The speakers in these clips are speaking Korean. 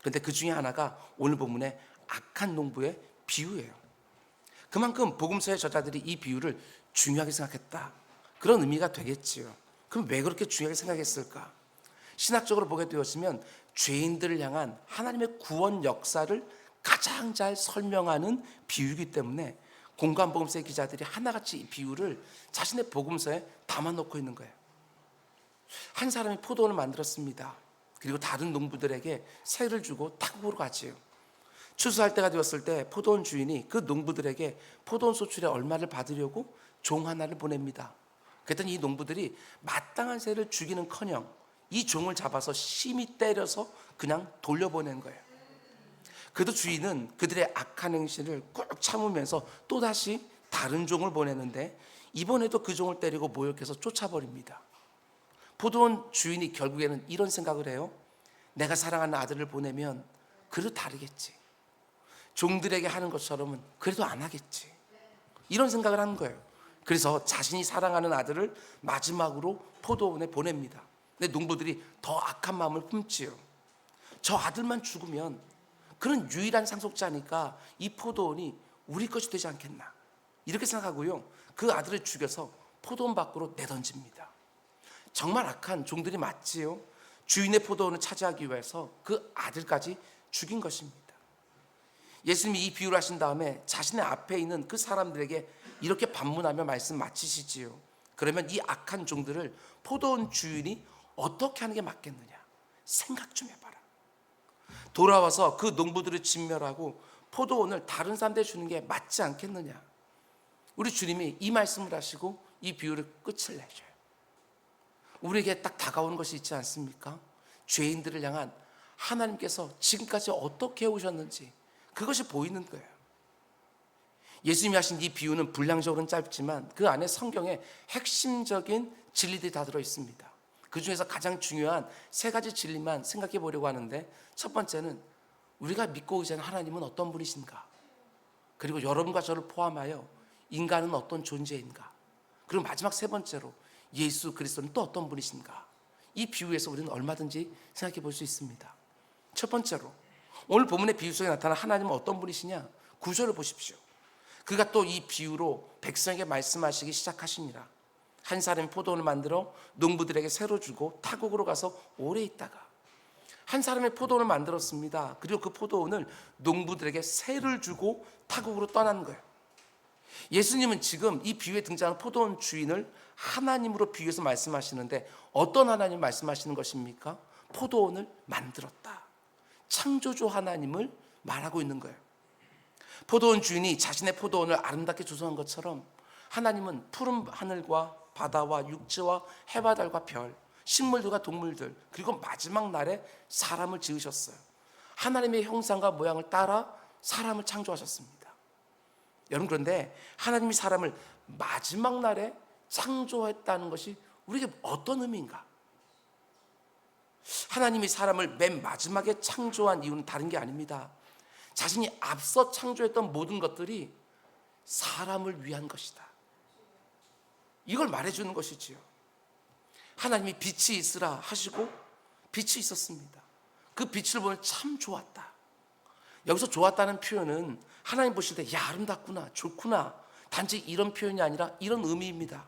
그런데 그 중에 하나가 오늘 본문의 악한 농부의 비유예요. 그만큼 복음서의 저자들이 이 비유를 중요하게 생각했다, 그런 의미가 되겠지요. 그럼 왜 그렇게 중요하게 생각했을까? 신학적으로 보게 되었으면 죄인들을 향한 하나님의 구원 역사를 가장 잘 설명하는 비유이기 때문에 공관복음서의 기자들이 하나같이 이 비유를 자신의 복음서에 담아놓고 있는 거예요. 한 사람이 포도원을 만들었습니다. 그리고 다른 농부들에게 세를 주고 타국으로 가지요. 추수할 때가 되었을 때 포도원 주인이 그 농부들에게 포도원 소출의 얼마를 받으려고 종 하나를 보냅니다. 그랬더니 이 농부들이 마땅한 세를 주기는커녕 이 종을 잡아서 심히 때려서 그냥 돌려보낸 거예요. 그래도 주인은 그들의 악한 행실을 꾹 참으면서 또다시 다른 종을 보내는데 이번에도 그 종을 때리고 모욕해서 쫓아버립니다. 포도원 주인이 결국에는 이런 생각을 해요. 내가 사랑하는 아들을 보내면 그래도 다르겠지, 종들에게 하는 것처럼은 그래도 안 하겠지, 이런 생각을 하는 거예요. 그래서 자신이 사랑하는 아들을 마지막으로 포도원에 보냅니다. 근데 농부들이 더 악한 마음을 품지요. 저 아들만 죽으면 그는 유일한 상속자니까 이 포도원이 우리 것이 되지 않겠나, 이렇게 생각하고요, 그 아들을 죽여서 포도원 밖으로 내던집니다. 정말 악한 종들이 맞지요. 주인의 포도원을 차지하기 위해서 그 아들까지 죽인 것입니다. 예수님이 이 비유를 하신 다음에 자신의 앞에 있는 그 사람들에게 이렇게 반문하며 말씀 마치시지요. 그러면 이 악한 종들을 포도원 주인이 어떻게 하는 게 맞겠느냐, 생각 좀 해봐라. 돌아와서 그 농부들을 진멸하고 포도원을 다른 사람들에 주는 게 맞지 않겠느냐. 우리 주님이 이 말씀을 하시고 이 비유를 끝을 내줘요. 우리에게 딱 다가오는 것이 있지 않습니까? 죄인들을 향한 하나님께서 지금까지 어떻게 해오셨는지 그것이 보이는 거예요. 예수님이 하신 이 비유는 분량적으로는 짧지만 그 안에 성경에 핵심적인 진리들이 다 들어있습니다. 그 중에서 가장 중요한 세 가지 진리만 생각해 보려고 하는데, 첫 번째는 우리가 믿고 의지하는 하나님은 어떤 분이신가, 그리고 여러분과 저를 포함하여 인간은 어떤 존재인가, 그리고 마지막 세 번째로 예수 그리스도는 또 어떤 분이신가. 이 비유에서 우리는 얼마든지 생각해 볼 수 있습니다. 첫 번째로 오늘 본문의 비유 속에 나타난 하나님은 어떤 분이시냐, 구절을 보십시오. 그가 또 이 비유로 백성에게 말씀하시기 시작하시니라. 한 사람이 포도원을 만들어 농부들에게 새로 주고 타국으로 가서 오래 있다가, 한 사람이 포도원을 만들었습니다. 그리고 그 포도원을 농부들에게 새를 주고 타국으로 떠난 거예요. 예수님은 지금 이 비유에 등장하는 포도원 주인을 하나님으로 비유해서 말씀하시는데, 어떤 하나님 말씀하시는 것입니까? 포도원을 만들었다, 창조주 하나님을 말하고 있는 거예요. 포도원 주인이 자신의 포도원을 아름답게 조성한 것처럼 하나님은 푸른 하늘과 바다와 육지와 해와 달과 별, 식물들과 동물들, 그리고 마지막 날에 사람을 지으셨어요. 하나님의 형상과 모양을 따라 사람을 창조하셨습니다. 여러분, 그런데 하나님이 사람을 마지막 날에 창조했다는 것이 우리에게 어떤 의미인가? 하나님이 사람을 맨 마지막에 창조한 이유는 다른 게 아닙니다. 자신이 앞서 창조했던 모든 것들이 사람을 위한 것이다, 이걸 말해주는 것이지요. 하나님이 빛이 있으라 하시고 빛이 있었습니다. 그 빛을 보면 참 좋았다. 여기서 좋았다는 표현은 하나님 보실 때 야, 아름답구나, 좋구나, 단지 이런 표현이 아니라 이런 의미입니다.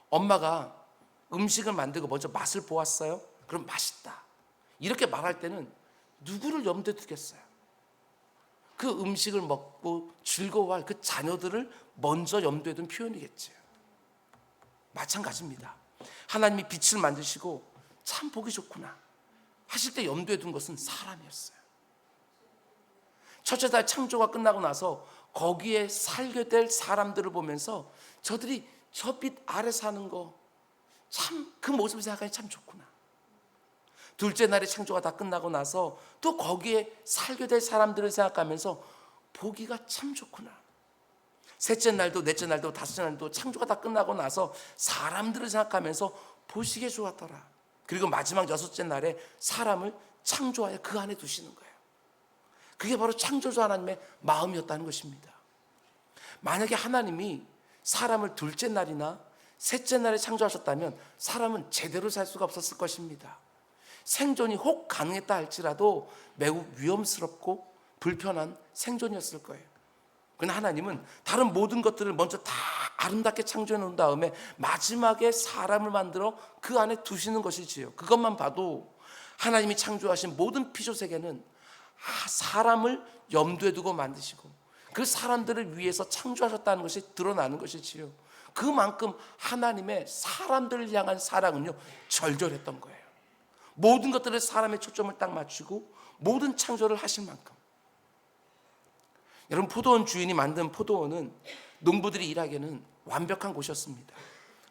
엄마가 음식을 만들고 먼저 맛을 보았어요. 그럼 맛있다, 이렇게 말할 때는 누구를 염두에 두겠어요? 그 음식을 먹고 즐거워할 그 자녀들을 먼저 염두에 둔 표현이겠죠. 마찬가지입니다. 하나님이 빛을 만드시고 참 보기 좋구나 하실 때 염두에 둔 것은 사람이었어요. 첫째 달 창조가 끝나고 나서 거기에 살게 될 사람들을 보면서 저들이 저 빛 아래 사는 거 참, 그 모습을 생각하니 참 좋구나. 둘째 날의 창조가 다 끝나고 나서 또 거기에 살게 될 사람들을 생각하면서 보기가 참 좋구나. 셋째 날도 넷째 날도 다섯째 날도 창조가 다 끝나고 나서 사람들을 생각하면서 보시기에 좋았더라. 그리고 마지막 여섯째 날에 사람을 창조하여 그 안에 두시는 거예요. 그게 바로 창조주 하나님의 마음이었다는 것입니다. 만약에 하나님이 사람을 둘째 날이나 셋째 날에 창조하셨다면 사람은 제대로 살 수가 없었을 것입니다. 생존이 혹 가능했다 할지라도 매우 위험스럽고 불편한 생존이었을 거예요. 그러나 하나님은 다른 모든 것들을 먼저 다 아름답게 창조해 놓은 다음에 마지막에 사람을 만들어 그 안에 두시는 것이지요. 그것만 봐도 하나님이 창조하신 모든 피조 세계는 사람을 염두에 두고 만드시고 그 사람들을 위해서 창조하셨다는 것이 드러나는 것이지요. 그만큼 하나님의 사람들을 향한 사랑은요 절절했던 거예요. 모든 것들을 사람의 초점을 딱 맞추고 모든 창조를 하신 만큼. 여러분, 포도원 주인이 만든 포도원은 농부들이 일하기에는 완벽한 곳이었습니다.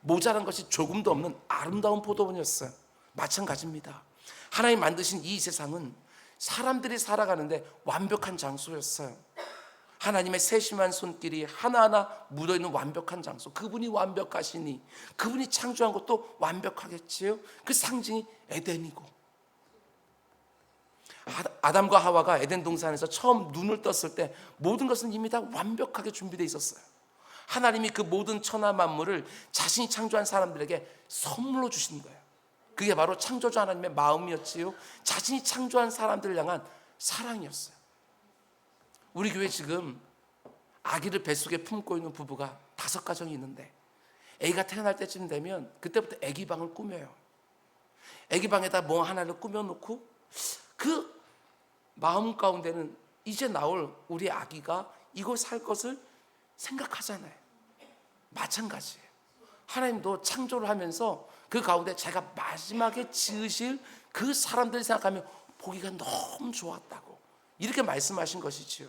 모자란 것이 조금도 없는 아름다운 포도원이었어요. 마찬가지입니다. 하나님 만드신 이 세상은 사람들이 살아가는데 완벽한 장소였어요. 하나님의 세심한 손길이 하나하나 묻어있는 완벽한 장소, 그분이 완벽하시니 그분이 창조한 것도 완벽하겠지요. 그 상징이 에덴이고, 아담과 하와가 에덴 동산에서 처음 눈을 떴을 때 모든 것은 이미 다 완벽하게 준비되어 있었어요. 하나님이 그 모든 천하 만물을 자신이 창조한 사람들에게 선물로 주신 거예요. 그게 바로 창조주 하나님의 마음이었지요. 자신이 창조한 사람들을 향한 사랑이었어요. 우리 교회 지금 아기를 뱃속에 품고 있는 부부가 5가정이 있는데, 아기가 태어날 때쯤 되면 그때부터 아기 방을 꾸며요. 아기 방에다 뭐 하나를 꾸며놓고 그 마음 가운데는 이제 나올 우리 아기가 이곳 살 것을 생각하잖아요. 마찬가지예요. 하나님도 창조를 하면서 그 가운데 제가 마지막에 지으실 그 사람들 생각하면 보기가 너무 좋았다고 이렇게 말씀하신 것이지요.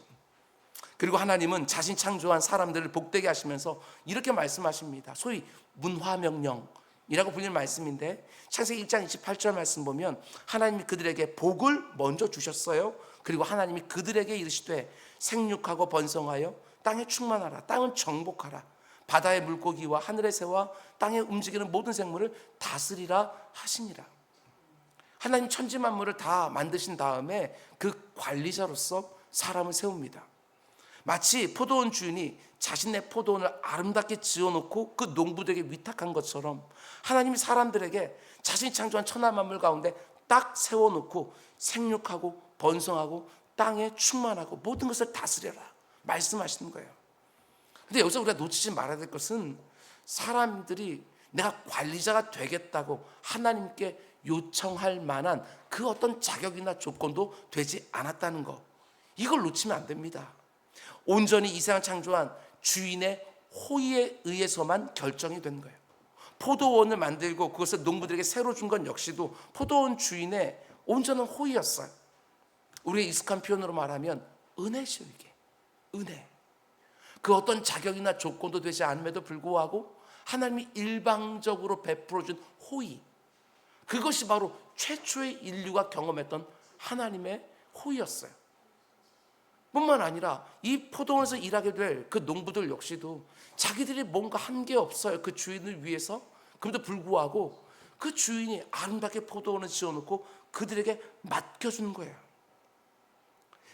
그리고 하나님은 자신 창조한 사람들을 복되게 하시면서 이렇게 말씀하십니다. 소위 문화명령이라고 불리는 말씀인데, 창세기 1장 28절 말씀 보면 하나님이 그들에게 복을 먼저 주셨어요. 그리고 하나님이 그들에게 이르시되 생육하고 번성하여 땅에 충만하라. 땅은 정복하라. 바다의 물고기와 하늘의 새와 땅에 움직이는 모든 생물을 다스리라 하시니라. 하나님 천지 만물을 다 만드신 다음에 그 관리자로서 사람을 세웁니다. 마치 포도원 주인이 자신의 포도원을 아름답게 지어놓고 그 농부들에게 위탁한 것처럼 하나님이 사람들에게 자신이 창조한 천하 만물 가운데 딱 세워놓고 생육하고 번성하고 땅에 충만하고 모든 것을 다스려라 말씀하시는 거예요. 근데 여기서 우리가 놓치지 말아야 될 것은 사람들이 내가 관리자가 되겠다고 하나님께 요청할 만한 그 어떤 자격이나 조건도 되지 않았다는 거, 이걸 놓치면 안 됩니다. 온전히 이 세상을 창조한 주인의 호의에 의해서만 결정이 된 거예요. 포도원을 만들고 그것을 농부들에게 새로 준 건 역시도 포도원 주인의 온전한 호의였어요. 우리의 익숙한 표현으로 말하면 은혜죠. 이게 은혜. 그 어떤 자격이나 조건도 되지 않음에도 불구하고 하나님이 일방적으로 베풀어준 호의, 그것이 바로 최초의 인류가 경험했던 하나님의 호의였어요. 뿐만 아니라 이 포도원에서 일하게 될 그 농부들 역시도 자기들이 뭔가 한 게 없어요. 그 주인을 위해서. 그럼에도 불구하고 그 주인이 아름답게 포도원을 지어놓고 그들에게 맡겨주는 거예요.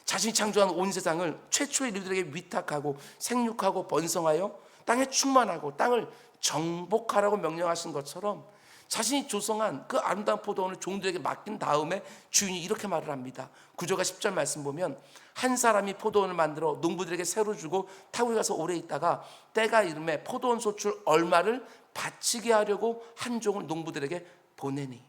자신이 창조한 온 세상을 최초의 인류들에게 위탁하고 생육하고 번성하여 땅에 충만하고 땅을 정복하라고 명령하신 것처럼 자신이 조성한 그 아름다운 포도원을 종들에게 맡긴 다음에 주인이 이렇게 말을 합니다. 9절과 10절 말씀 보면 한 사람이 포도원을 만들어 농부들에게 새로 주고 타국에 가서 오래 있다가 때가 이름에 포도원 소출 얼마를 바치게 하려고 한 종을 농부들에게 보내니.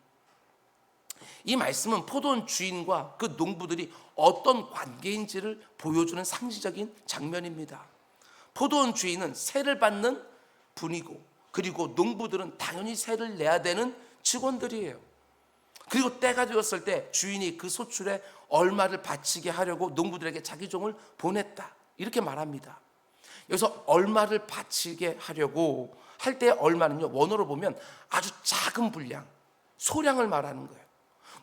이 말씀은 포도원 주인과 그 농부들이 어떤 관계인지를 보여주는 상징적인 장면입니다. 포도원 주인은 세를 받는 분이고, 그리고 농부들은 당연히 세를 내야 되는 직원들이에요. 그리고 때가 되었을 때 주인이 그 소출에 얼마를 바치게 하려고 농부들에게 자기 종을 보냈다, 이렇게 말합니다. 여기서 얼마를 바치게 하려고 할 때 얼마는요, 원어로 보면 아주 작은 분량, 소량을 말하는 거예요.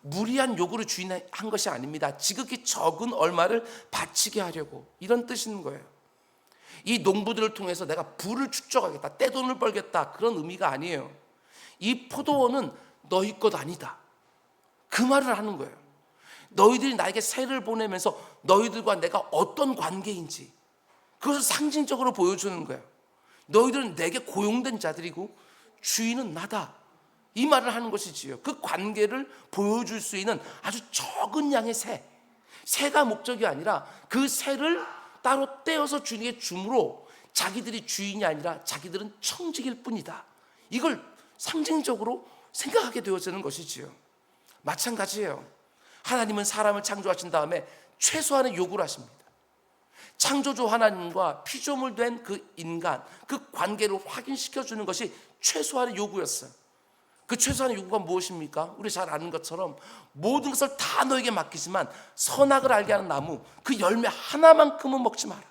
무리한 요구를 주인이 한 것이 아닙니다. 지극히 적은 얼마를 바치게 하려고, 이런 뜻인 거예요. 이 농부들을 통해서 내가 부를 축적하겠다, 떼돈을 벌겠다, 그런 의미가 아니에요. 이 포도원은 너희 것 아니다, 그 말을 하는 거예요. 너희들이 나에게 세를 보내면서 너희들과 내가 어떤 관계인지 그것을 상징적으로 보여주는 거예요. 너희들은 내게 고용된 자들이고 주인은 나다, 이 말을 하는 것이지요. 그 관계를 보여줄 수 있는 아주 적은 양의 새가 목적이 아니라 그 새를 따로 떼어서 주님에게 줌으로 자기들이 주인이 아니라 자기들은 청직일 뿐이다. 이걸 상징적으로 생각하게 되어지는 것이지요. 마찬가지예요. 하나님은 사람을 창조하신 다음에 최소한의 요구를 하십니다. 창조주 하나님과 피조물 된 그 인간, 그 관계를 확인시켜 주는 것이 최소한의 요구였어요. 그 최소한의 요구가 무엇입니까? 우리 잘 아는 것처럼 모든 것을 다 너에게 맡기지만 선악을 알게 하는 나무 그 열매 하나만큼은 먹지 마라.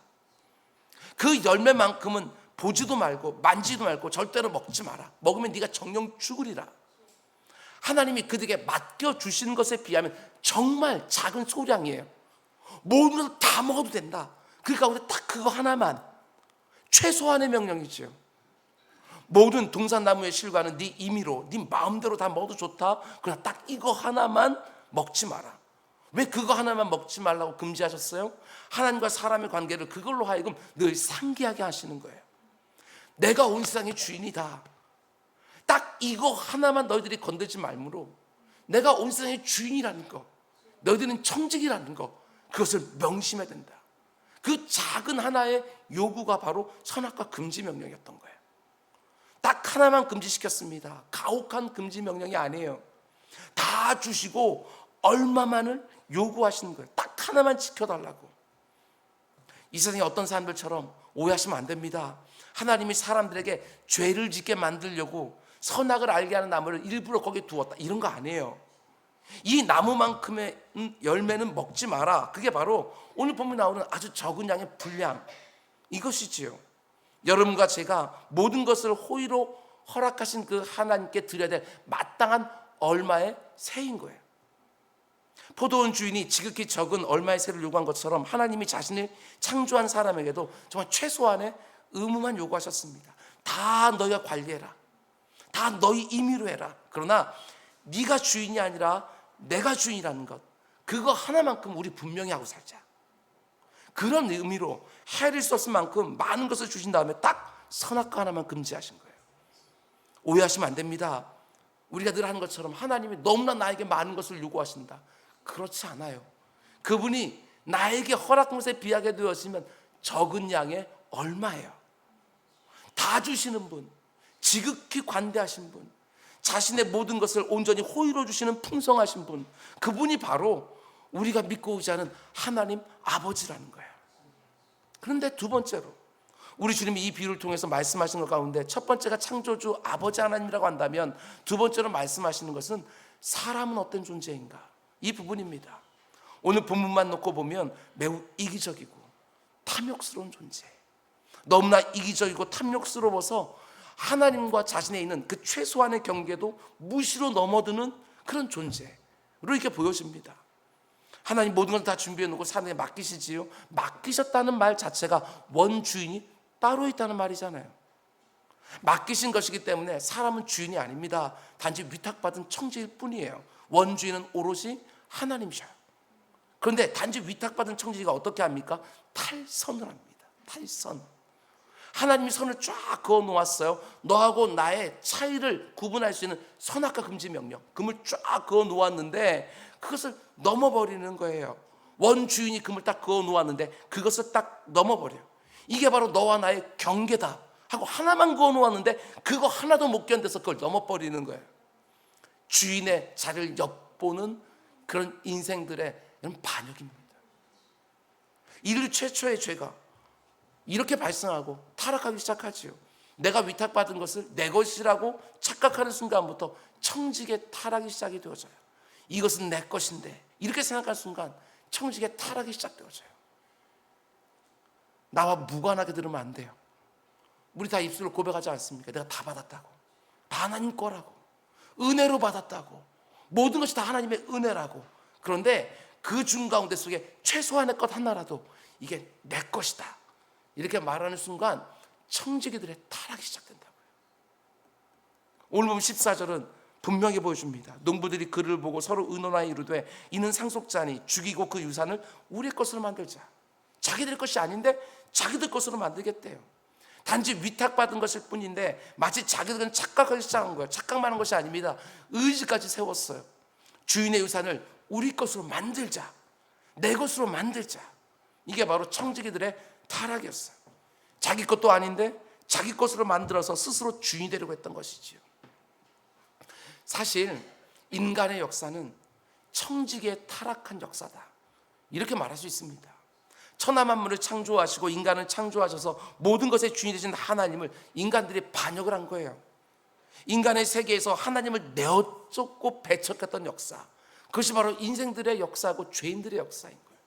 그 열매만큼은 보지도 말고 만지도 말고 절대로 먹지 마라. 먹으면 네가 정령 죽으리라. 하나님이 그들에게 맡겨주신 것에 비하면 정말 작은 소량이에요. 모든 것을 다 먹어도 된다. 그 가운데 딱 그거 하나만, 최소한의 명령이죠. 모든 동산나무의 실과는 네 임의로 네 마음대로 다 먹어도 좋다. 그러나 딱 이거 하나만 먹지 마라. 왜 그거 하나만 먹지 말라고 금지하셨어요? 하나님과 사람의 관계를 그걸로 하여금 늘 상기하게 하시는 거예요. 내가 온 세상의 주인이다. 딱 이거 하나만 너희들이 건들지 말므로 내가 온 세상의 주인이라는 거, 너희들은 청직이라는 거, 그것을 명심해야 된다. 그 작은 하나의 요구가 바로 선악과 금지 명령이었던 거예요. 딱 하나만 금지시켰습니다. 가혹한 금지 명령이 아니에요. 다 주시고 얼마만을 요구하시는 거예요. 딱 하나만 지켜달라고. 이 세상에 어떤 사람들처럼 오해하시면 안 됩니다. 하나님이 사람들에게 죄를 짓게 만들려고 선악을 알게 하는 나무를 일부러 거기에 두었다, 이런 거 아니에요. 이 나무만큼의 열매는 먹지 마라. 그게 바로 오늘 본문에 나오는 아주 적은 양의 분량, 이것이지요. 여러분과 제가 모든 것을 호의로 허락하신 그 하나님께 드려야 될 마땅한 얼마의 새인 거예요. 포도원 주인이 지극히 적은 얼마의 새를 요구한 것처럼 하나님이 자신을 창조한 사람에게도 정말 최소한의 의무만 요구하셨습니다. 다 너희가 관리해라. 다 너희 임의로 해라. 그러나 네가 주인이 아니라 내가 주인이라는 것, 그거 하나만큼 우리 분명히 하고 살자. 그런 의미로 해릴 수 없을 만큼 많은 것을 주신 다음에 딱 선악과 하나만 금지하신 거예요. 오해하시면 안 됩니다. 우리가 늘 하는 것처럼 하나님이 너무나 나에게 많은 것을 요구하신다, 그렇지 않아요. 그분이 나에게 허락한 것에 비하게 되었으면 적은 양의 얼마예요. 다 주시는 분, 지극히 관대하신 분, 자신의 모든 것을 온전히 호의로 주시는 풍성하신 분, 그분이 바로 우리가 믿고 의지하는 하나님 아버지라는 거예요. 그런데 두 번째로 우리 주님이 이 비유를 통해서 말씀하신 것 가운데 첫 번째가 창조주 아버지 하나님이라고 한다면 두 번째로 말씀하시는 것은 사람은 어떤 존재인가, 이 부분입니다. 오늘 본문만 놓고 보면 매우 이기적이고 탐욕스러운 존재, 너무나 이기적이고 탐욕스러워서 하나님과 자신에 있는 그 최소한의 경계도 무시로 넘어드는 그런 존재로 이렇게 보여집니다. 하나님 모든 걸 다 준비해 놓고 사람에게 맡기시지요. 맡기셨다는 말 자체가 원주인이 따로 있다는 말이잖아요. 맡기신 것이기 때문에 사람은 주인이 아닙니다. 단지 위탁받은 청지일 뿐이에요. 원주인은 오롯이 하나님이셔요. 그런데 단지 위탁받은 청지가 어떻게 합니까? 탈선을 합니다. 탈선. 하나님이 선을 쫙 그어 놓았어요. 너하고 나의 차이를 구분할 수 있는 선악과 금지 명령, 금을 쫙 그어 놓았는데 그것을 넘어버리는 거예요. 원주인이 금을 딱 그어 놓았는데 그것을 딱 넘어버려요. 이게 바로 너와 나의 경계다 하고 하나만 그어 놓았는데 그거 하나도 못 견뎌서 그걸 넘어버리는 거예요. 주인의 자리를 엿보는 그런 인생들의 이런 반역입니다. 인류 최초의 죄가 이렇게 발생하고 타락하기 시작하지요. 내가 위탁받은 것을 내 것이라고 착각하는 순간부터 청직의 타락이 시작이 되어져요. 이것은 내 것인데 이렇게 생각하는 순간 청직의 타락이 시작되어져요. 나와 무관하게 들으면 안 돼요. 우리 다 입술로 고백하지 않습니까? 내가 다 받았다고, 다 하나님 거라고, 은혜로 받았다고, 모든 것이 다 하나님의 은혜라고. 그런데 그 중 가운데 속에 최소한의 것 하나라도 이게 내 것이다 이렇게 말하는 순간 청지기들의 타락이 시작된다고요. 오늘 보면 14절은 분명히 보여줍니다. 농부들이 그를 보고 서로 의논하여 이르되 이는 상속자니 죽이고 그 유산을 우리 것으로 만들자. 자기들 것이 아닌데 자기들 것으로 만들겠대요. 단지 위탁받은 것일 뿐인데 마치 자기들은 착각하기 시작한 거예요. 착각만 한 것이 아닙니다. 의지까지 세웠어요. 주인의 유산을 우리 것으로 만들자, 내 것으로 만들자. 이게 바로 청지기들의 타락이었어요. 자기 것도 아닌데 자기 것으로 만들어서 스스로 주인이 되려고 했던 것이지요. 사실 인간의 역사는 청지기의 타락한 역사다, 이렇게 말할 수 있습니다. 천하 만물을 창조하시고 인간을 창조하셔서 모든 것의 주인이 되신 하나님을 인간들이 반역을 한 거예요. 인간의 세계에서 하나님을 내어쫓고 배척했던 역사, 그것이 바로 인생들의 역사고 죄인들의 역사인 거예요.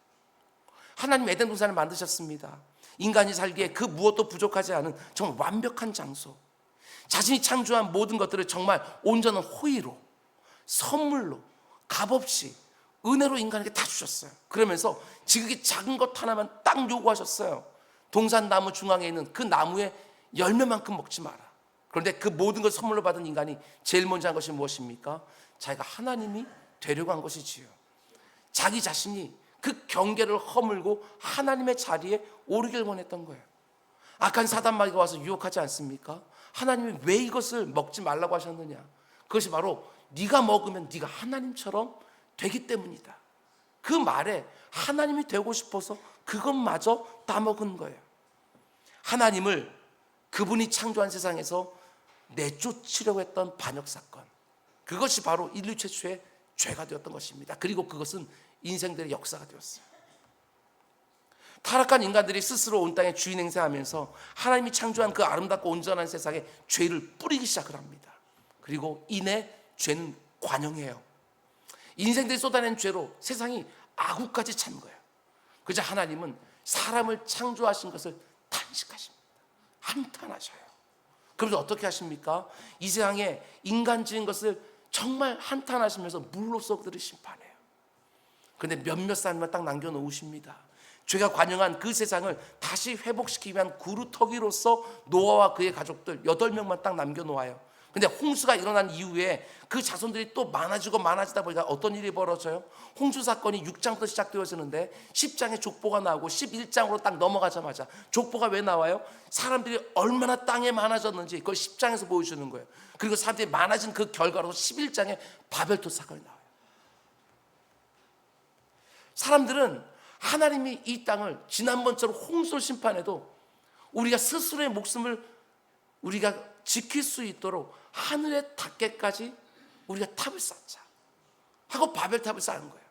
하나님 에덴 동산을 만드셨습니다. 인간이 살기에 그 무엇도 부족하지 않은 정말 완벽한 장소, 자신이 창조한 모든 것들을 정말 온전한 호의로, 선물로, 값없이, 은혜로 인간에게 다 주셨어요. 그러면서 지극히 작은 것 하나만 딱 요구하셨어요. 동산나무 중앙에 있는 그 나무의 열매만큼 먹지 마라. 그런데 그 모든 걸 선물로 받은 인간이 제일 먼저 한 것이 무엇입니까? 자기가 하나님이 되려고 한 것이지요. 자기 자신이 그 경계를 허물고 하나님의 자리에 오르길 원했던 거예요. 악한 사단마귀가 와서 유혹하지 않습니까? 하나님이 왜 이것을 먹지 말라고 하셨느냐? 그것이 바로 네가 먹으면 네가 하나님처럼 되기 때문이다. 그 말에 하나님이 되고 싶어서 그것마저 따먹은 거예요. 하나님을, 그분이 창조한 세상에서 내쫓으려고 했던 반역 사건, 그것이 바로 인류 최초의 죄가 되었던 것입니다. 그리고 그것은 인생들의 역사가 되었어요. 타락한 인간들이 스스로 온 땅에 주인 행세하면서 하나님이 창조한 그 아름답고 온전한 세상에 죄를 뿌리기 시작을 합니다. 그리고 이내 죄는 관영해요. 인생들이 쏟아낸 죄로 세상이 아구까지 찬 거예요. 그저 하나님은 사람을 창조하신 것을 탄식하십니다. 한탄하셔요. 그래서 어떻게 하십니까? 이 세상에 인간 지은 것을 정말 한탄하시면서 물로써 그들을 심판해요. 그런데 몇몇 사람만 딱 남겨놓으십니다. 죄가 관영한 그 세상을 다시 회복시키기 위한 구루터기로서 노아와 그의 가족들 8명만 딱 남겨놓아요. 근데 홍수가 일어난 이후에 그 자손들이 또 많아지고 많아지다 보니까 어떤 일이 벌어져요? 홍수 사건이 6장부터 시작되어지는데 10장에 족보가 나오고 11장으로 딱 넘어가자마자 족보가 왜 나와요? 사람들이 얼마나 땅에 많아졌는지 그걸 10장에서 보여주는 거예요. 그리고 사람들이 많아진 그 결과로 11장에 바벨탑 사건이 나와요. 사람들은 하나님이 이 땅을 지난번처럼 홍수를 심판해도 우리가 스스로의 목숨을 우리가 지킬 수 있도록 하늘에 닿게까지 우리가 탑을 쌓자 하고 바벨탑을 쌓은 거예요.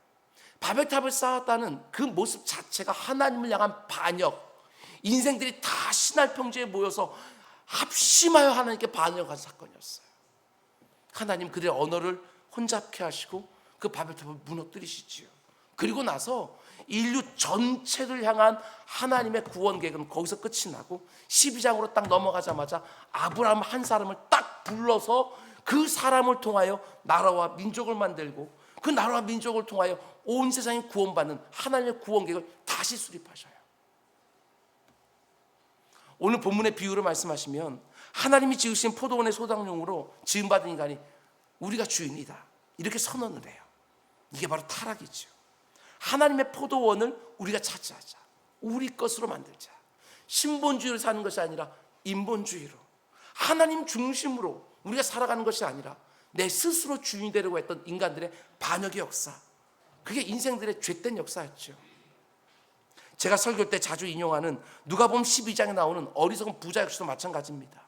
바벨탑을 쌓았다는 그 모습 자체가 하나님을 향한 반역, 인생들이 다 신할 평지에 모여서 합심하여 하나님께 반역한 사건이었어요. 하나님 그들의 언어를 혼잡케 하시고 그 바벨탑을 무너뜨리시지요. 그리고 나서 인류 전체를 향한 하나님의 구원 계획은 거기서 끝이 나고 12장으로 딱 넘어가자마자 아브라함 한 사람을 딱 불러서 그 사람을 통하여 나라와 민족을 만들고 그 나라와 민족을 통하여 온 세상이 구원받는 하나님의 구원 계획을 다시 수립하셔요. 오늘 본문의 비유를 말씀하시면 하나님이 지으신 포도원의 소작용으로 지음받은 인간이 우리가 주인이다 이렇게 선언을 해요. 이게 바로 타락이죠. 하나님의 포도원을 우리가 차지하자, 우리 것으로 만들자. 신본주의로 사는 것이 아니라 인본주의로, 하나님 중심으로 우리가 살아가는 것이 아니라 내 스스로 주인이 되려고 했던 인간들의 반역의 역사, 그게 인생들의 죄된 역사였죠. 제가 설교 때 자주 인용하는 누가복음 12장에 나오는 어리석은 부자 역시도 마찬가지입니다.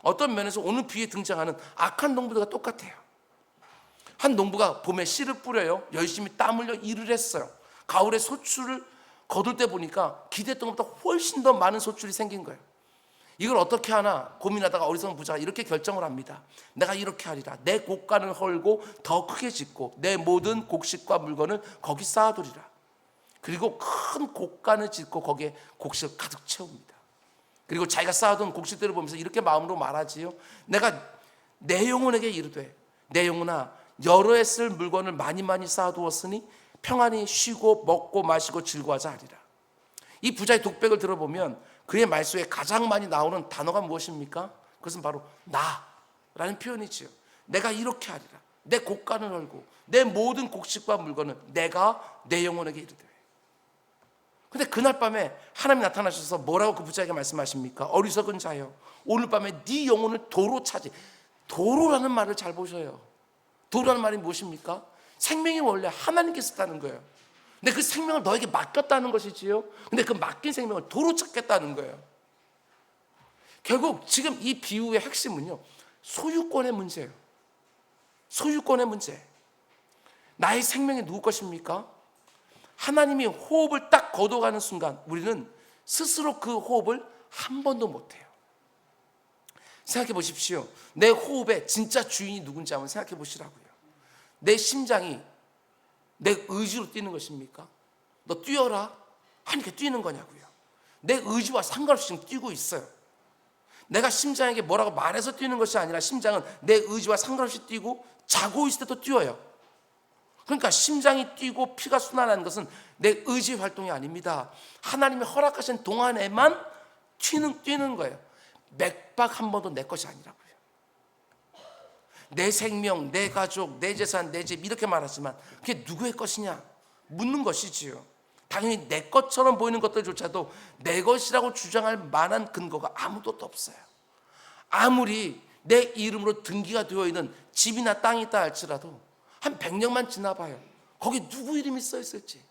어떤 면에서 오늘 비유에 등장하는 악한 농부들과 똑같아요. 한 농부가 봄에 씨를 뿌려요. 열심히 땀 흘려 일을 했어요. 가을에 소출을 거둘 때 보니까 기대했던 것보다 훨씬 더 많은 소출이 생긴 거예요. 이걸 어떻게 하나 고민하다가 어리석은 부자가 이렇게 결정을 합니다. 내가 이렇게 하리라. 내 곡간을 헐고 더 크게 짓고 내 모든 곡식과 물건을 거기 쌓아두리라. 그리고 큰 곡간을 짓고 거기에 곡식을 가득 채웁니다. 그리고 자기가 쌓아둔 곡식들을 보면서 이렇게 마음으로 말하지요. 내가 내 영혼에게 이르되 내 영혼아 여러 해 쓸 물건을 많이 쌓아두었으니 평안히 쉬고 먹고 마시고 즐거워하자 하리라. 이 부자의 독백을 들어보면 그의 말 속에 가장 많이 나오는 단어가 무엇입니까? 그것은 바로 나라는 표현이지요. 내가 이렇게 하리라. 내 곡간을 헐고 내 모든 곡식과 물건을 내가 내 영혼에게 이르되. 근데 그날 밤에 하나님이 나타나셔서 뭐라고 그 부자에게 말씀하십니까? 어리석은 자여, 오늘 밤에 네 영혼을 도로 차지. 도로라는 말을 잘 보셔요. 도로라는 말이 무엇입니까? 생명이 원래 하나님께서 있다는 거예요. 근데 그 생명을 너에게 맡겼다는 것이지요. 근데 그 맡긴 생명을 도로 찾겠다는 거예요. 결국 지금 이 비유의 핵심은요, 소유권의 문제예요. 소유권의 문제. 나의 생명이 누구 것입니까? 하나님이 호흡을 딱 거둬가는 순간 우리는 스스로 그 호흡을 한 번도 못해요. 생각해 보십시오. 내 호흡의 진짜 주인이 누군지 한번 생각해 보시라고요. 내 심장이 내 의지로 뛰는 것입니까? 너 뛰어라 하니까 뛰는 거냐고요. 내 의지와 상관없이 지금 뛰고 있어요. 내가 심장에게 뭐라고 말해서 뛰는 것이 아니라 심장은 내 의지와 상관없이 뛰고 자고 있을 때도 뛰어요. 그러니까 심장이 뛰고 피가 순환하는 것은 내 의지 활동이 아닙니다. 하나님이 허락하신 동안에만 뛰는 거예요. 맥박 한 번도 내 것이 아니라고요. 내 생명, 내 가족, 내 재산, 내 집 이렇게 말하지만 그게 누구의 것이냐 묻는 것이지요. 당연히 내 것처럼 보이는 것들조차도 내 것이라고 주장할 만한 근거가 아무것도 없어요. 아무리 내 이름으로 등기가 되어 있는 집이나 땅이 있다 할지라도 한 100년만 지나봐요. 거기 누구 이름이 써 있을지,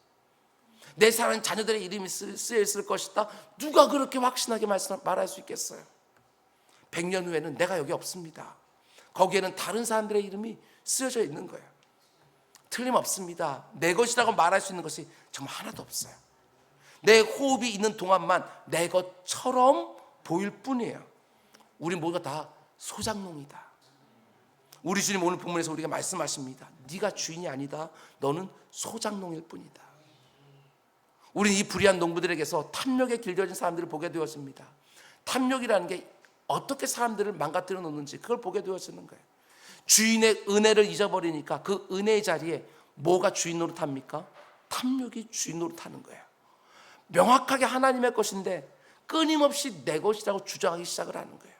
내 사랑하는 자녀들의 이름이 쓰여 있을 것이다, 누가 그렇게 확신하게 말할 수 있겠어요? 100년 후에는 내가 여기 없습니다. 거기에는 다른 사람들의 이름이 쓰여져 있는 거예요. 틀림없습니다. 내 것이라고 말할 수 있는 것이 정말 하나도 없어요. 내 호흡이 있는 동안만 내 것처럼 보일 뿐이에요. 우리 모두가 다 소작농이다. 우리 주님 오늘 본문에서 우리가 말씀하십니다. 네가 주인이 아니다. 너는 소작농일 뿐이다. 우리는 이 불의한 농부들에게서 탐욕에 길들여진 사람들을 보게 되었습니다. 탐욕이라는 게 어떻게 사람들을 망가뜨려 놓는지 그걸 보게 되어지는 거예요. 주인의 은혜를 잊어버리니까 그 은혜의 자리에 뭐가 주인 노릇합니까? 탐욕이 주인 노릇하는 거예요. 명확하게 하나님의 것인데 끊임없이 내 것이라고 주장하기 시작을 하는 거예요.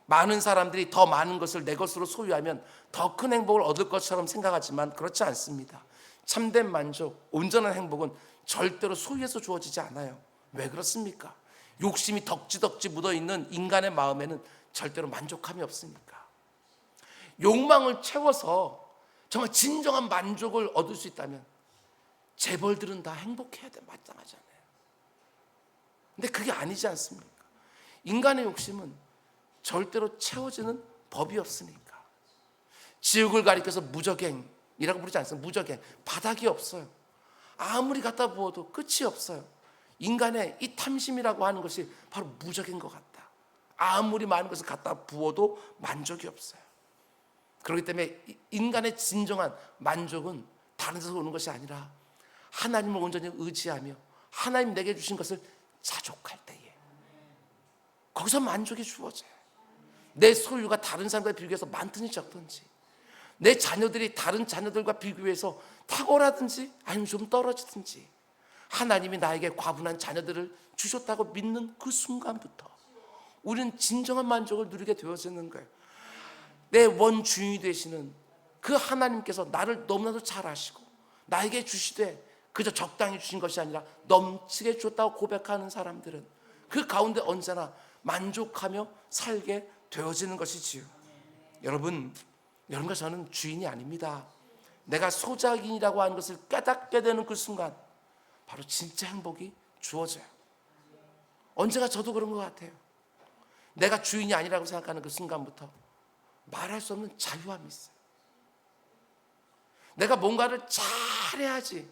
많은 사람들이 더 많은 것을 내 것으로 소유하면 더 큰 행복을 얻을 것처럼 생각하지만 그렇지 않습니다. 참된 만족, 온전한 행복은 절대로 소유에서 주어지지 않아요. 왜 그렇습니까? 욕심이 덕지덕지 묻어있는 인간의 마음에는 절대로 만족함이 없으니까. 욕망을 채워서 정말 진정한 만족을 얻을 수 있다면 재벌들은 다 행복해야 돼, 마땅하잖아요. 근데 그게 아니지 않습니까? 인간의 욕심은 절대로 채워지는 법이 없으니까. 지옥을 가리켜서 무저갱이라고 부르지 않습니까? 무저갱, 바닥이 없어요. 아무리 갖다 부어도 끝이 없어요. 인간의 이 탐심이라고 하는 것이 바로 무적인 것 같다. 아무리 많은 것을 갖다 부어도 만족이 없어요. 그렇기 때문에 인간의 진정한 만족은 다른 데서 오는 것이 아니라 하나님을 온전히 의지하며 하나님 내게 주신 것을 자족할 때에 거기서 만족이 주어져요. 내 소유가 다른 사람과 비교해서 많든지 적든지, 내 자녀들이 다른 자녀들과 비교해서 탁월하든지 아니면 좀 떨어지든지, 하나님이 나에게 과분한 자녀들을 주셨다고 믿는 그 순간부터 우리는 진정한 만족을 누리게 되어지는 거예요. 내 원주인이 되시는 그 하나님께서 나를 너무나도 잘 아시고 나에게 주시되 그저 적당히 주신 것이 아니라 넘치게 줬다고 고백하는 사람들은 그 가운데 언제나 만족하며 살게 되어지는 것이지요. 여러분과 저는 주인이 아닙니다. 내가 소작인이라고 하는 것을 깨닫게 되는 그 순간 바로 진짜 행복이 주어져요. 언제가 저도 그런 것 같아요. 내가 주인이 아니라고 생각하는 그 순간부터 말할 수 없는 자유함이 있어요. 내가 뭔가를 잘해야지,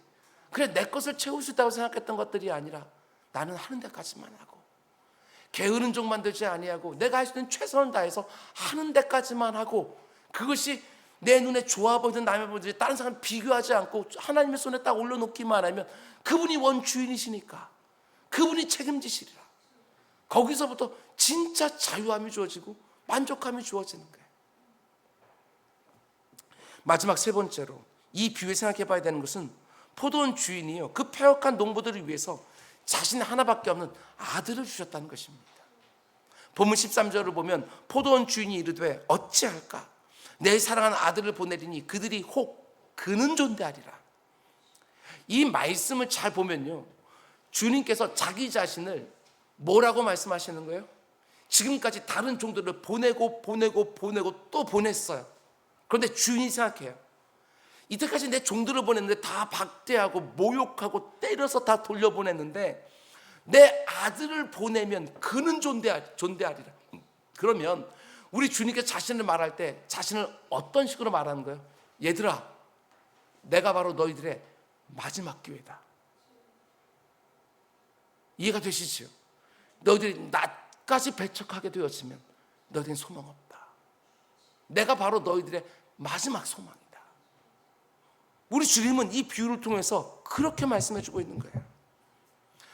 그래 내 것을 채울 수 있다고 생각했던 것들이 아니라 나는 하는 데까지만 하고 게으른 종만 되지 아니하고 내가 할 수 있는 최선을 다해서 하는 데까지만 하고, 그것이 내 눈에 좋아 보이든 남의 보이든 다른 사람 비교하지 않고 하나님의 손에 딱 올려놓기만 하면 그분이 원주인이시니까 그분이 책임지시리라. 거기서부터 진짜 자유함이 주어지고 만족함이 주어지는 거예요. 마지막 세 번째로 이 비유에 생각해 봐야 되는 것은 포도원 주인이요, 그 패역한 농부들을 위해서 자신 하나밖에 없는 아들을 주셨다는 것입니다. 본문 13절을 보면 포도원 주인이 이르되 어찌할까, 내 사랑하는 아들을 보내리니 그들이 혹 그는 존대하리라. 이 말씀을 잘 보면요, 주님께서 자기 자신을 뭐라고 말씀하시는 거예요? 지금까지 다른 종들을 보내고 또 보냈어요. 그런데 주인이 생각해요. 이때까지 내 종들을 보냈는데 다 박대하고 모욕하고 때려서 다 돌려보냈는데 내 아들을 보내면 그는 존대하리라. 그러면 우리 주님께 자신을 말할 때 자신을 어떤 식으로 말하는 거예요? 얘들아, 내가 바로 너희들의 마지막 기회다. 이해가 되시죠? 너희들이 나까지 배척하게 되었으면 너희들은 소망 없다. 내가 바로 너희들의 마지막 소망이다. 우리 주님은 이 비유를 통해서 그렇게 말씀해 주고 있는 거예요.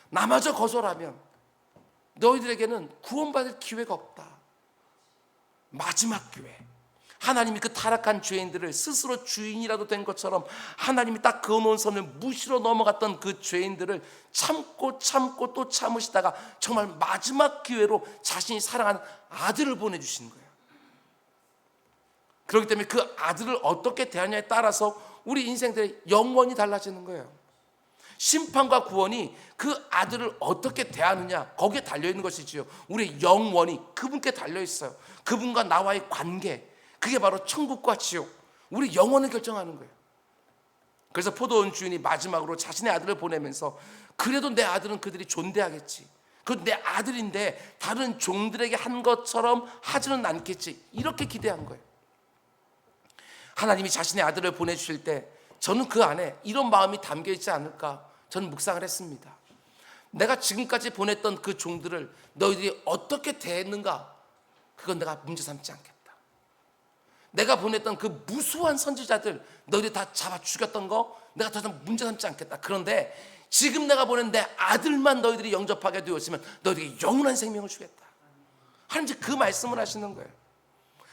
나마저 거절하면 너희들에게는 구원받을 기회가 없다. 마지막 기회. 하나님이 그 타락한 죄인들을 스스로 주인이라도 된 것처럼 하나님이 딱 그어놓은 선을 무시로 넘어갔던 그 죄인들을 참고 또 참으시다가 정말 마지막 기회로 자신이 사랑하는 아들을 보내주신 거예요. 그렇기 때문에 그 아들을 어떻게 대하냐에 따라서 우리 인생들의 영원히 달라지는 거예요. 심판과 구원이 그 아들을 어떻게 대하느냐 거기에 달려있는 것이지요. 우리의 영원이 그분께 달려있어요. 그분과 나와의 관계, 그게 바로 천국과 지옥, 우리 영혼을 결정하는 거예요. 그래서 포도원 주인이 마지막으로 자신의 아들을 보내면서 그래도 내 아들은 그들이 존대하겠지, 그 내 아들인데 다른 종들에게 한 것처럼 하지는 않겠지, 이렇게 기대한 거예요. 하나님이 자신의 아들을 보내주실 때 저는 그 안에 이런 마음이 담겨있지 않을까 저는 묵상을 했습니다. 내가 지금까지 보냈던 그 종들을 너희들이 어떻게 대했는가, 그건 내가 문제 삼지 않겠다. 내가 보냈던 그 무수한 선지자들 너희들이 다 잡아 죽였던 거 내가 더 이상 문제 삼지 않겠다. 그런데 지금 내가 보낸 내 아들만 너희들이 영접하게 되었으면 너희들에게 영원한 생명을 주겠다. 하나님 그 말씀을 하시는 거예요.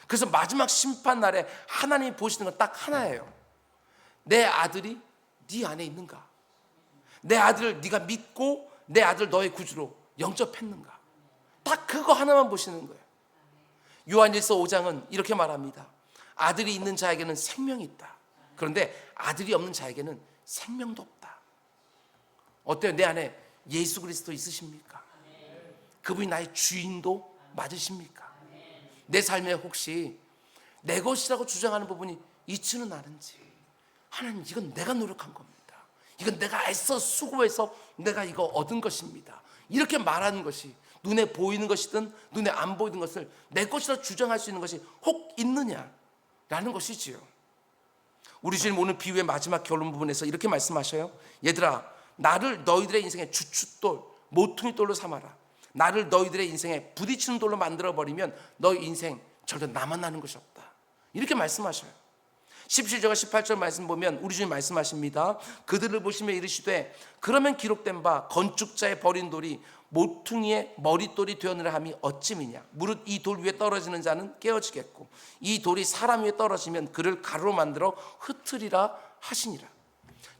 그래서 마지막 심판 날에 하나님이 보시는 건 딱 하나예요. 내 아들이 네 안에 있는가? 내 아들을 네가 믿고 내 아들 너의 구주로 영접했는가? 딱 그거 하나만 보시는 거예요. 요한일서 5장은 이렇게 말합니다. 아들이 있는 자에게는 생명이 있다. 그런데 아들이 없는 자에게는 생명도 없다. 어때요? 내 안에 예수 그리스도 있으십니까? 그분이 나의 주인도 맞으십니까? 내 삶에 혹시 내 것이라고 주장하는 부분이 있지는 않은지, 하나님 이건 내가 노력한 겁니다. 이건 내가 애써 수고해서 내가 이거 얻은 것입니다. 이렇게 말하는 것이 눈에 보이는 것이든 눈에 안 보이는 것을 내 것이라 주장할 수 있는 것이 혹 있느냐라는 것이지요. 우리 주님 오늘 비유의 마지막 결론 부분에서 이렇게 말씀하셔요. 얘들아, 나를 너희들의 인생의 주춧돌, 모퉁이돌로 삼아라. 나를 너희들의 인생에 부딪히는 돌로 만들어버리면 너희 인생 절대 나만 나는 것이 없다. 이렇게 말씀하셔요. 17절과 18절 말씀 보면 우리 주님 말씀하십니다. 그들을 보시며 이르시되 그러면 기록된 바 건축자의 버린 돌이 모퉁이의 머릿돌이 되었느라 함이 어찌미냐. 무릇 이 돌 위에 떨어지는 자는 깨어지겠고 이 돌이 사람 위에 떨어지면 그를 가루로 만들어 흩으리라 하시니라.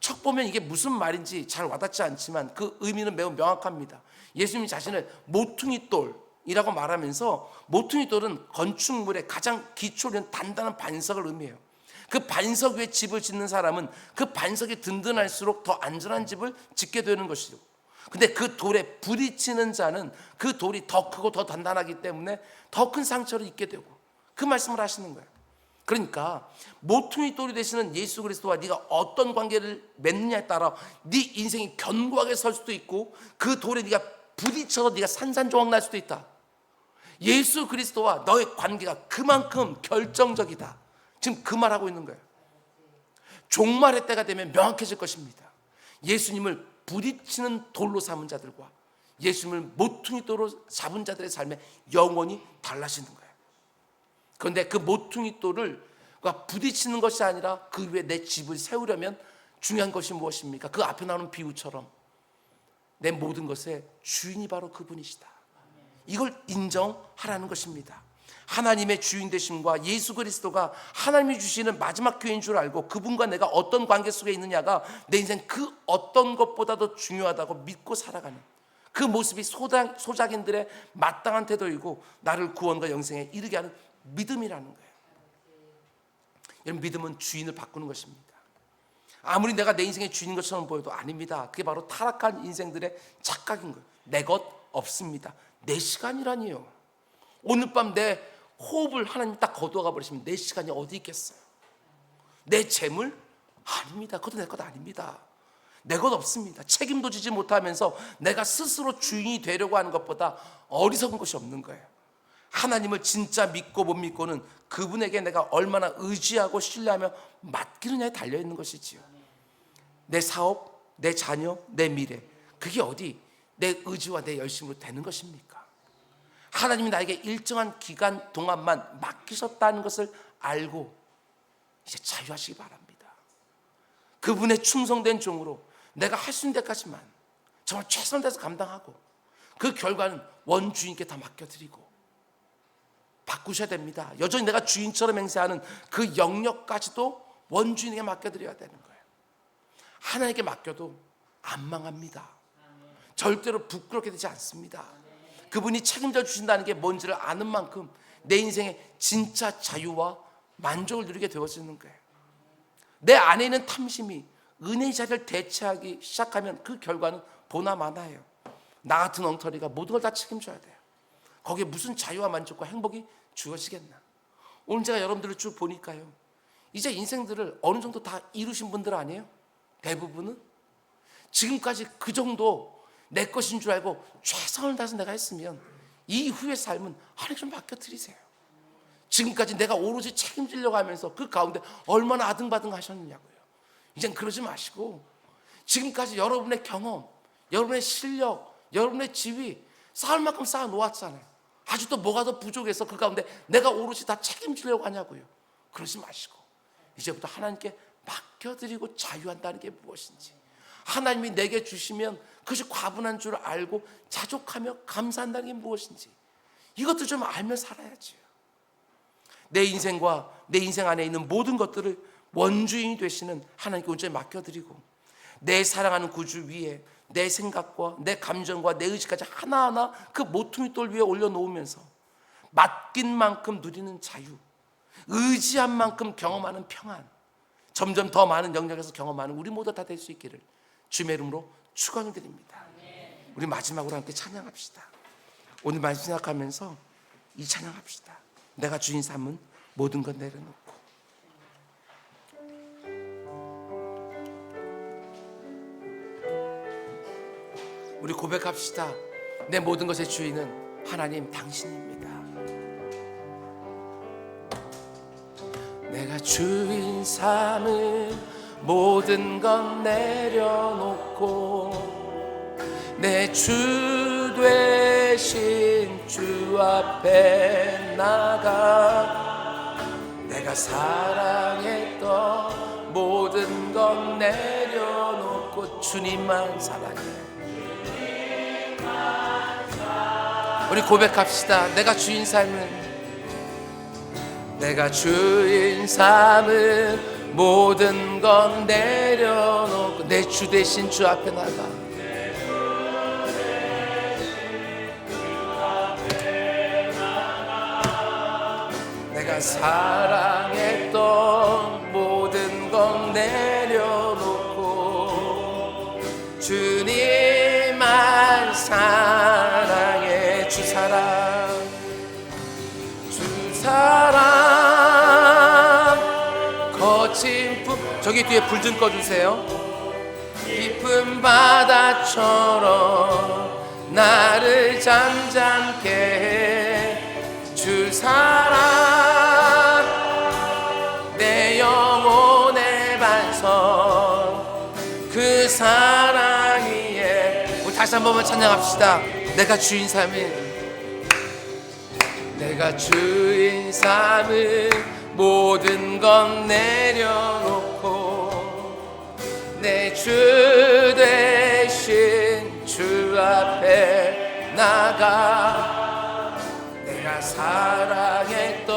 척 보면 이게 무슨 말인지 잘 와닿지 않지만 그 의미는 매우 명확합니다. 예수님이 자신을 모퉁이돌이라고 말하면서 모퉁이돌은 건축물의 가장 기초된 단단한 반석을 의미해요. 그 반석 위에 집을 짓는 사람은 그 반석이 든든할수록 더 안전한 집을 짓게 되는 것이고, 근데 그 돌에 부딪히는 자는 그 돌이 더 크고 더 단단하기 때문에 더 큰 상처를 입게 되고, 그 말씀을 하시는 거예요. 그러니까 모퉁이 돌이 되시는 예수 그리스도와 네가 어떤 관계를 맺느냐에 따라 네 인생이 견고하게 설 수도 있고 그 돌에 네가 부딪혀서 네가 산산조각 날 수도 있다. 예수 그리스도와 너의 관계가 그만큼 결정적이다. 지금 그 말하고 있는 거예요. 종말의 때가 되면 명확해질 것입니다. 예수님을 부딪히는 돌로 삼은 자들과 예수님을 모퉁이 돌로 잡은 자들의 삶에 영원히 달라지는 거예요. 그런데 그 모퉁이 돌을 부딪히는 것이 아니라 그 위에 내 집을 세우려면 중요한 것이 무엇입니까? 그 앞에 나오는 비유처럼 내 모든 것의 주인이 바로 그분이시다. 이걸 인정하라는 것입니다. 하나님의 주인 되심과 예수 그리스도가 하나님이 주시는 마지막 기회인 줄 알고 그분과 내가 어떤 관계 속에 있느냐가 내 인생 그 어떤 것보다도 중요하다고 믿고 살아가는 그 모습이 소작인들의 마땅한 태도이고 나를 구원과 영생에 이르게 하는 믿음이라는 거예요. 여러분, 믿음은 주인을 바꾸는 것입니다. 아무리 내가 내 인생의 주인인 것처럼 보여도 아닙니다. 그게 바로 타락한 인생들의 착각인 거예요. 내 것 없습니다. 내 시간이라니요. 오늘 밤 내 호흡을 하나님 딱 거두어가 버리시면 내 시간이 어디 있겠어요? 내 재물? 아닙니다. 그것도 내 것 아닙니다. 내 것 없습니다. 책임도 지지 못하면서 내가 스스로 주인이 되려고 하는 것보다 어리석은 것이 없는 거예요. 하나님을 진짜 믿고 못 믿고는 그분에게 내가 얼마나 의지하고 신뢰하며 맡기느냐에 달려있는 것이지요. 내 사업, 내 자녀, 내 미래, 그게 어디 내 의지와 내 열심으로 되는 것입니까? 하나님이 나에게 일정한 기간 동안만 맡기셨다는 것을 알고 이제 자유하시기 바랍니다. 그분의 충성된 종으로 내가 할 수 있는 데까지만 정말 최선을 다해서 감당하고 그 결과는 원주인께 다 맡겨드리고 바꾸셔야 됩니다. 여전히 내가 주인처럼 행세하는 그 영역까지도 원주인에게 맡겨드려야 되는 거예요. 하나님께 맡겨도 안 망합니다. 절대로 부끄럽게 되지 않습니다. 그분이 책임져 주신다는 게 뭔지를 아는 만큼 내 인생의 진짜 자유와 만족을 누리게 되어지는 거예요. 내 안에 있는 탐심이 은혜의 자리를 대체하기 시작하면 그 결과는 보나마나예요. 나 같은 엉터리가 모든 걸 다 책임져야 돼요. 거기에 무슨 자유와 만족과 행복이 주어지겠나. 오늘 제가 여러분들을 쭉 보니까요, 이제 인생들을 어느 정도 다 이루신 분들 아니에요? 대부분은 지금까지 그 정도 내 것인 줄 알고 최선을 다해서 내가 했으면 이후의 삶은 하나님 좀 맡겨드리세요. 지금까지 내가 오로지 책임지려고 하면서 그 가운데 얼마나 아등바등 하셨느냐고요. 이젠 그러지 마시고 지금까지 여러분의 경험, 여러분의 실력, 여러분의 지위 쌓을 만큼 쌓아 놓았잖아요. 아직도 뭐가 더 부족해서 그 가운데 내가 오롯이 다 책임지려고 하냐고요. 그러지 마시고 이제부터 하나님께 맡겨드리고 자유한다는 게 무엇인지, 하나님이 내게 주시면 그것이 과분한 줄 알고 자족하며 감사한다는 게 무엇인지, 이것도 좀 알며 살아야지요. 내 인생과 내 인생 안에 있는 모든 것들을 원주인이 되시는 하나님께 온전히 맡겨드리고 내 사랑하는 구주 위에 내 생각과 내 감정과 내 의지까지 하나하나 그 모퉁이 돌 위에 올려놓으면서 맡긴 만큼 누리는 자유, 의지한 만큼 경험하는 평안, 점점 더 많은 영역에서 경험하는 우리 모두 다 될 수 있기를 주님의 이름으로 축원드립니다. 우리 마지막으로 함께 찬양합시다. 오늘 말씀 생각하면서 이 찬양합시다. 내가 주인 삼은 모든 것 내려놓고. 우리 고백합시다. 내 모든 것의 주인은 하나님 당신입니다. 내가 주인 삼은 모든 것 내려놓고 내 주 되신 주 앞에 나가 내가 사랑했던 모든 것 내려놓고 주님만 사랑해. 우리 고백합시다. 내가 주인 삼은 모든 것 내려놓고 내 주 대신 주 앞에 나가 내가 사랑했던 모든 것 내려놓고 주님만 사랑해. 주 사랑 거친 품, 저기 뒤에 불 좀 꺼주세요. 깊은 바다처럼 나를 잠잠케 해. 주 사랑 내 영혼의 반석 그 사랑 위에. 우리 다시 한 번만 찬양합시다. 내가 주인 삼은 모든 것 내려놓고 내 주 대신 주 앞에 나가 내가 사랑했던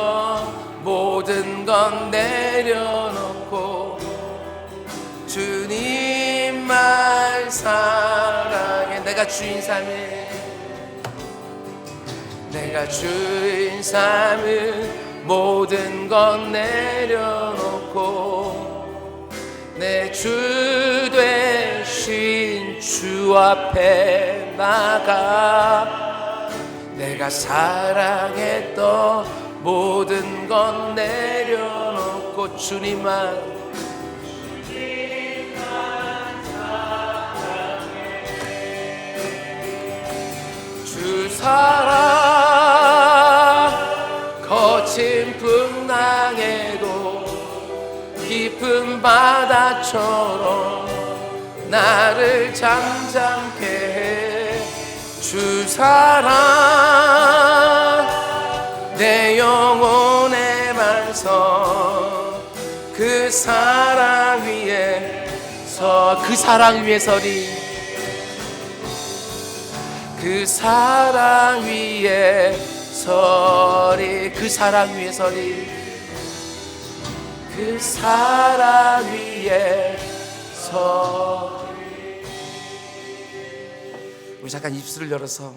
모든 것 내려놓고 주님만 사랑해. 내가 주인 삼은 모든 것 내려놓고 내 주 되신 주 앞에 나가 내가 사랑했던 모든 건 내려놓고 주님만 주 사랑 거친 풍랑에도 깊은 바다처럼 나를 잠잠케 해. 주 사랑 내 영혼의 반석 그 사랑 위에 그 사랑 위에 서리 그 사랑 위에 서리 그 사랑 위에 서리 그 사랑 위에 서리. 우리 잠깐 입술을 열어서